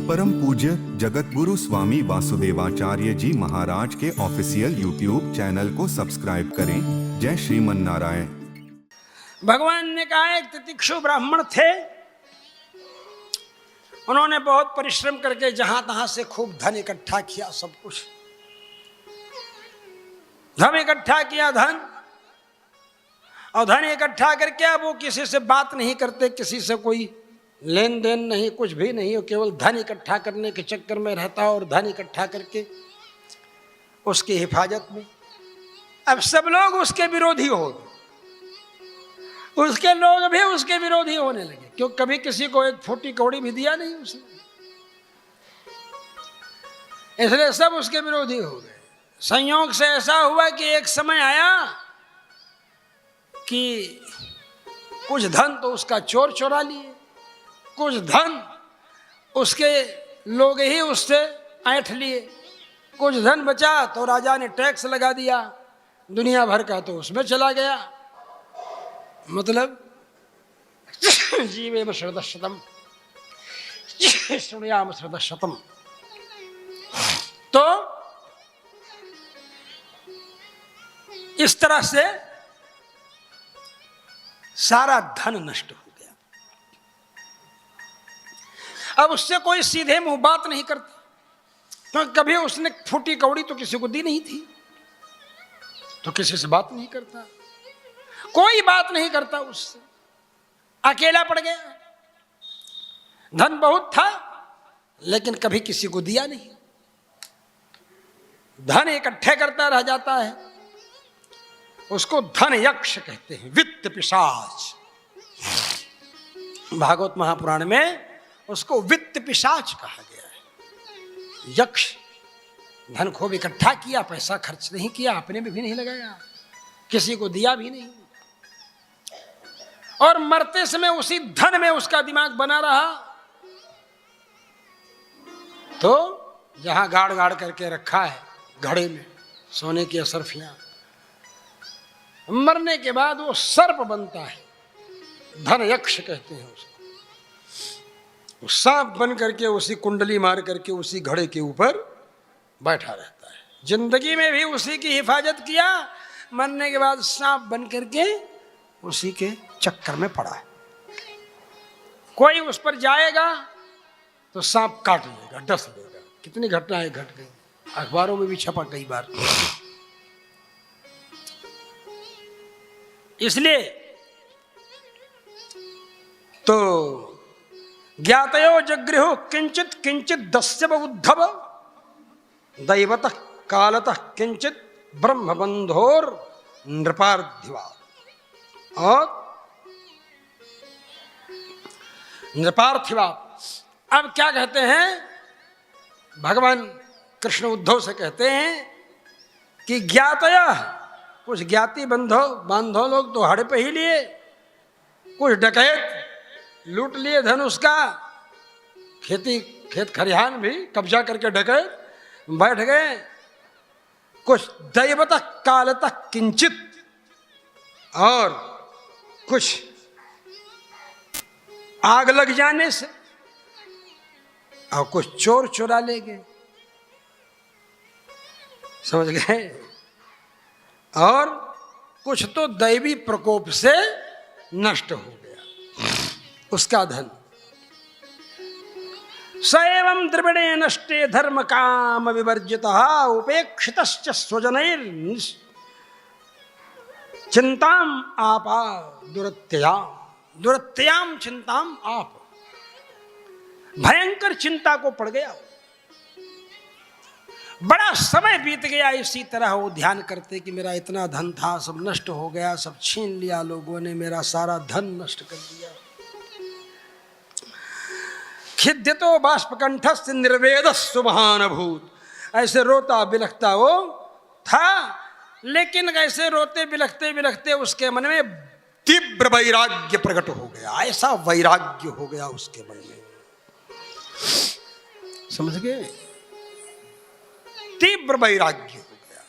परम पूज्य जगतगुरु स्वामी वासुदेवाचार्य जी महाराज के ऑफिशियल यूट्यूब चैनल को सब्सक्राइब करें। जय श्रीमन नारायण। भगवान ने कहा एक तितिक्षु ब्राह्मण थे, उन्होंने बहुत परिश्रम करके जहां तहां से खूब धन इकट्ठा किया, सब कुछ धन इकट्ठा किया, धन इकट्ठा करके अब वो किसी से बात नहीं करते, किसी से कोई लेन देन नहीं, कुछ भी नहीं, वो केवल धन इकट्ठा करने के चक्कर में रहता और धन इकट्ठा करके उसकी हिफाजत में। अब सब लोग उसके विरोधी हो गए, उसके लोग भी उसके विरोधी होने लगे, क्यों कभी किसी को एक फूटी कौड़ी भी दिया नहीं उसने, इसलिए सब उसके विरोधी हो गए। संयोग से ऐसा हुआ कि एक समय आया कि कुछ धन तो उसका चोर चुरा लिए, कुछ धन उसके लोग ही उससे ऐंठ लिए, कुछ धन बचा तो राजा ने टैक्स लगा दिया दुनिया भर का, तो उसमें चला गया। मतलब जीवेम श्रद्धशतम सुनयाम श्रद्धशतम। तो इस तरह से सारा धन नष्ट हो गया। अब उससे कोई सीधे मुंह बात नहीं करता, तो कभी उसने फूटी कौड़ी तो किसी को दी नहीं थी, तो किसी से बात नहीं करता, कोई बात नहीं करता उससे, अकेला पड़ गया। धन बहुत था लेकिन कभी किसी को दिया नहीं, धन इकट्ठे करता रह जाता है, उसको धन यक्ष कहते हैं, वित्त पिशाच। भागवत महापुराण में उसको वित्त पिशाच कहा गया है। यक्ष धन खूब इकट्ठा किया, पैसा खर्च नहीं किया, अपने में भी नहीं लगाया, किसी को दिया भी नहीं, और मरते समय उसी धन में उसका दिमाग बना रहा। तो जहां गाड़ गाड़ करके रखा है घड़े में सोने की असरफियां, मरने के बाद वो सर्प बनता है, धन यक्ष कहते हैं उसको। वो सांप बन करके उसी कुंडली मार करके उसी घड़े के ऊपर बैठा रहता है। जिंदगी में भी उसी की हिफाजत किया, मरने के बाद सांप बन करके उसी के चक्कर में पड़ा है। कोई उस पर जाएगा तो सांप काट लेगा, डस लेगा। कितनी घटनाएं घट गई, अखबारों में भी छपा कई बार। इसलिए तो ज्ञातयो जगृहो किंचित किंचित दस्यव उद्धव दैवतः कालतः किंचित ब्रह्म बंधोर नृपार्थिवा। और नृपार्थिवा अब क्या कहते हैं, भगवान कृष्ण उद्धव से कहते हैं कि ज्ञातया, कुछ ज्ञाति बांधो लोग तो हड़े पे ही लिए, कुछ डकैत लूट लिए धन उसका, खेत खरिहान भी कब्जा करके डकैत बैठ गए, कुछ दैवतः कालतः किंचित, और कुछ आग लग जाने से, और कुछ चोर चुरा ले गए, समझ गए, और कुछ तो दैवी प्रकोप से नष्ट हो गया उसका धन। स एवं द्रविणे नष्टे धर्म काम विवर्जितः उपेक्षितश्च स्वजनैर चिंताम आपा दुरत्ययाम चिंताम आप। भयंकर चिंता को पड़ गया, बड़ा समय बीत गया इसी तरह वो ध्यान करते कि मेरा इतना धन था, सब नष्ट हो गया, सब छीन लिया लोगों ने, मेरा सारा धन नष्ट कर दिया। खिद्यतो बाष्पकंठस्थ निर्वेदस्सु महानभूत, ऐसे रोता बिलखता वो था, लेकिन ऐसे रोते बिलखते बिलखते उसके मन में तीव्र वैराग्य प्रकट हो गया। ऐसा वैराग्य हो गया उसके मन में, समझ गए, तीव्र वैराग्य हो गया।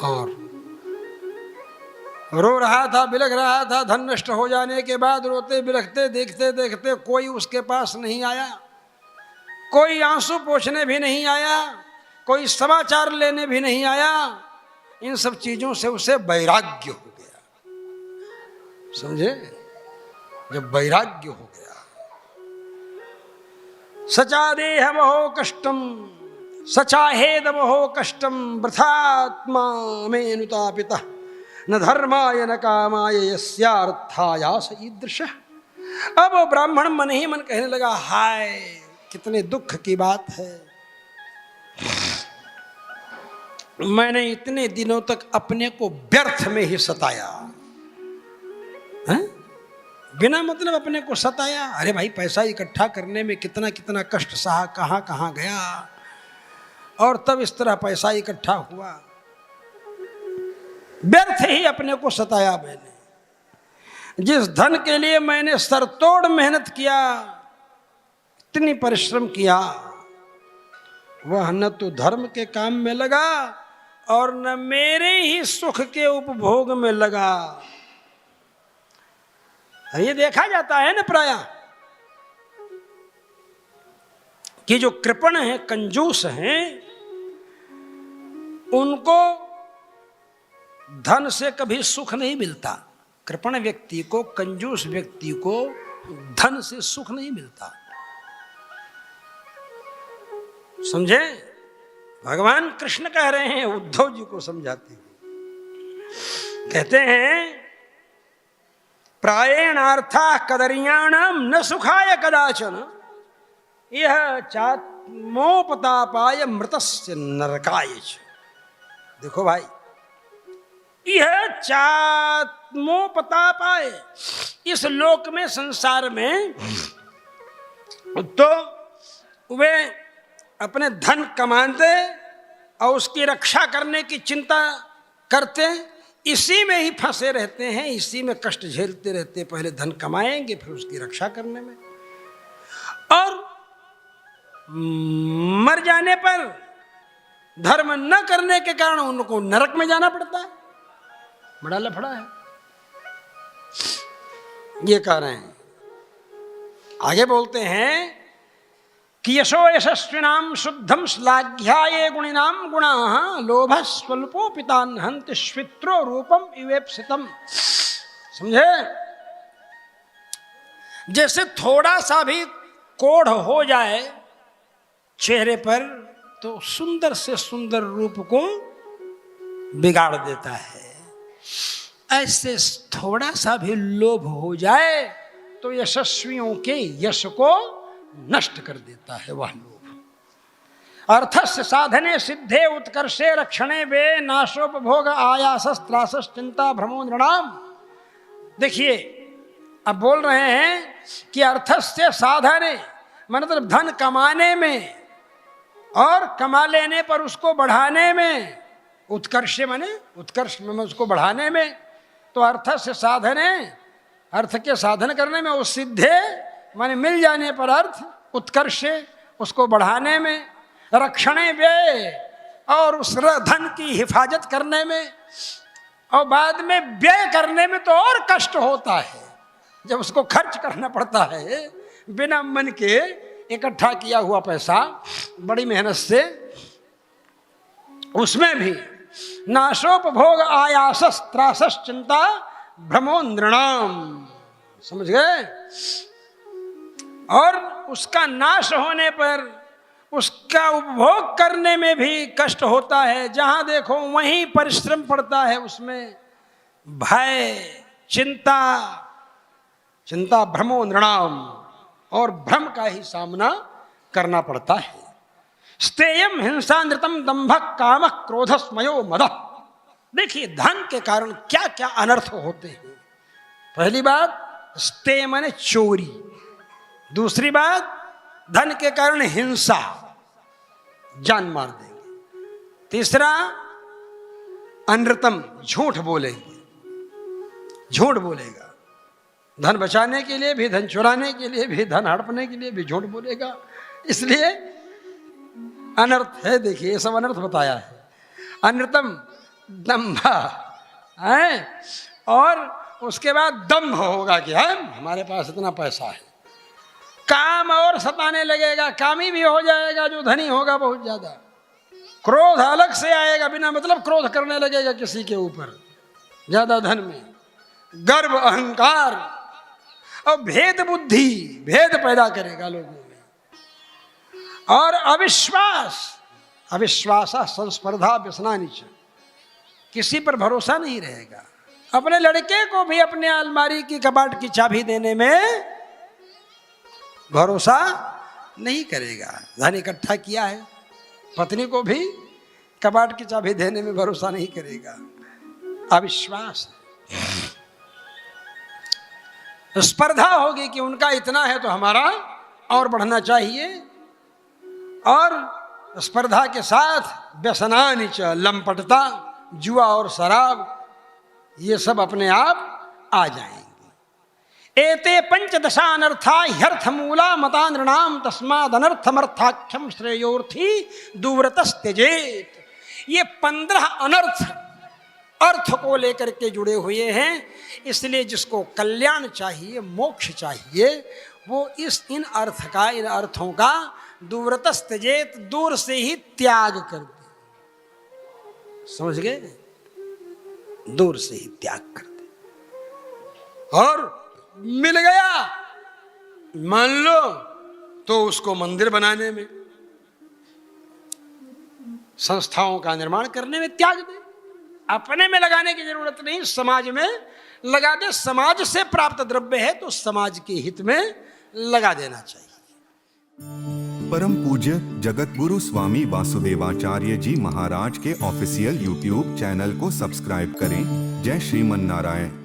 और रो रहा था, बिलख रहा था। धन नष्ट हो जाने के बाद रोते बिलखते देखते देखते कोई उसके पास नहीं आया, कोई आंसू पोंछने भी नहीं आया, कोई समाचार लेने भी नहीं आया। इन सब चीजों से उसे वैराग्य हो गया। समझे? जब वैराग्य हो गया, सचा देह महो कष्टम सचा हेद महो कष्टम वृथात्मा में नुतापिता न धर्माय न कामाय यस्यार्थायास ईदृश। अब वो ब्राह्मण मन ही मन कहने लगा, हाय कितने दुख की बात है, मैंने इतने दिनों तक अपने को व्यर्थ में ही सताया है? बिना मतलब अपने को सताया। अरे भाई, पैसा इकट्ठा करने में कितना कितना कष्ट सहा, कहाँ कहाँ गया, और तब इस तरह पैसा इकट्ठा हुआ। व्यर्थ ही अपने को सताया मैंने। जिस धन के लिए मैंने सरतोड़ मेहनत किया, इतनी परिश्रम किया, वह न तो धर्म के काम में लगा और न मेरे ही सुख के उपभोग में लगा। ये देखा जाता है ना प्रायः कि जो कृपण हैं, कंजूस हैं, उनको धन से कभी सुख नहीं मिलता। कृपण व्यक्ति को, कंजूस व्यक्ति को धन से सुख नहीं मिलता। समझे? भगवान कृष्ण कह रहे हैं, उद्धव जी को समझाते हैं। कहते हैं, प्रायेणार्था कदर्याणाम न सुखाय कदाचन यह चात्मोपतापाय मृतस्य नरकाय। देखो भाई, यह चात्मोपतापाय, इस लोक में, संसार में तो वे अपने धन कमाते और उसकी रक्षा करने की चिंता करते, इसी में ही फंसे रहते हैं, इसी में कष्ट झेलते रहते। पहले धन कमाएंगे, फिर उसकी रक्षा करने में, और मर जाने पर धर्म न करने के कारण उनको नरक में जाना पड़ता है। बड़ा लफड़ा है। ये कह रहे हैं, आगे बोलते हैं कि यशो यशस्विनाम शुद्धम श्लाघ्याये गुणिनाम गुणाः लोभ स्वल्पोपितान् हन्ति श्वित्रो रूपम इवेप्सितम। समझे? जैसे थोड़ा सा भी कोढ़ हो जाए चेहरे पर तो सुंदर से सुंदर रूप को बिगाड़ देता है, ऐसे थोड़ा सा भी लोभ हो जाए तो यशस्वियों के यश को नष्ट कर देता है वह लोभ। अर्थस्य साधने सिद्धे उत्कर्षे रक्षणे वे नाशोपभोग आयासस त्रासस चिंता भ्रमो नृणाम। देखिए, अब बोल रहे हैं कि अर्थस्य साधने मतलब धन कमाने में और कमा लेने पर उसको बढ़ाने में, उत्कर्ष माने उत्कर्ष में उसको बढ़ाने में, तो अर्थस्य साधने, अर्थ के साधन करने में, उस सिद्धे माने मिल जाने पर अर्थ, उत्कर्ष उसको बढ़ाने में, रक्षणे व्यय और उस धन की हिफाजत करने में, और बाद में व्यय करने में तो और कष्ट होता है जब उसको खर्च करना पड़ता है। बिना मन के इकट्ठा किया हुआ पैसा बड़ी मेहनत से, उसमें भी नाशोपभोग आयासस त्रासस चिंता भ्रमो नृणाम। समझ गए? और उसका नाश होने पर उसका उपभोग करने में भी कष्ट होता है। जहां देखो वहीं परिश्रम पड़ता है, उसमें भय, चिंता, चिंता भ्रमो नृणाम, और भ्रम का ही सामना करना पड़ता है। स्तेयम हिंसा नृतम दंभक कामक क्रोधस्मयो मदः। देखिए, धन के कारण क्या क्या अनर्थ होते हैं। पहली बात, स्तेय माने चोरी। दूसरी बात, धन के कारण हिंसा, जान मार देंगे। तीसरा, अनृतम, झूठ बोलेंगे, झूठ बोलेगा। धन बचाने के लिए भी, धन चुराने के लिए भी, धन हड़पने के लिए भी झूठ बोलेगा। इसलिए अनर्थ है। देखिए, ये सब अनर्थ बताया है। अनृतम दंभा है, और उसके बाद दम्भ होगा कि हमारे पास इतना पैसा है। काम और सताने लगेगा, कामी भी हो जाएगा जो धनी होगा बहुत ज्यादा। क्रोध अलग से आएगा, बिना मतलब क्रोध करने लगेगा किसी के ऊपर ज्यादा धन में। गर्व, अहंकार और भेद बुद्धि, भेद पैदा करेगा लोगों में। और अविश्वास, अविश्वासा संस्पर्धा व्यसनानि च, किसी पर भरोसा नहीं रहेगा। अपने लड़के को भी अपने अलमारी की कबाट की चाबी देने में भरोसा नहीं करेगा। धन इकट्ठा किया है, पत्नी को भी कबाट की चाबी देने में भरोसा नहीं करेगा। अविश्वास है। स्पर्धा होगी कि उनका इतना है तो हमारा और बढ़ना चाहिए। और स्पर्धा के साथ व्यसनानि च, लंपटता, जुआ और शराब, ये सब अपने आप आ जाएंगे। एते पंचदशा अनर्था ह्यर्थ मूला मता नृणाम तस्माद अनर्थमर्थाख्यम श्रेयोर्थी दूरतस्त्यजेत। ये 15 अनर्थ अर्थ को लेकर के जुड़े हुए हैं। इसलिए जिसको कल्याण चाहिए, मोक्ष चाहिए, वो इन अर्थों का दूरतस्त्यजेत, दूर से ही त्याग कर दे। समझ गए? दूर से ही त्याग कर दे। और मिल गया मान लो तो उसको मंदिर बनाने में, संस्थाओं का निर्माण करने में त्याग दे। अपने में लगाने की जरूरत नहीं, समाज में लगा दे। समाज से प्राप्त द्रव्य है तो समाज के हित में लगा देना चाहिए। परम पूज्य जगत गुरु स्वामी वासुदेवाचार्य जी महाराज के ऑफिशियल यूट्यूब चैनल को सब्सक्राइब करें। जय श्रीमन नारायण।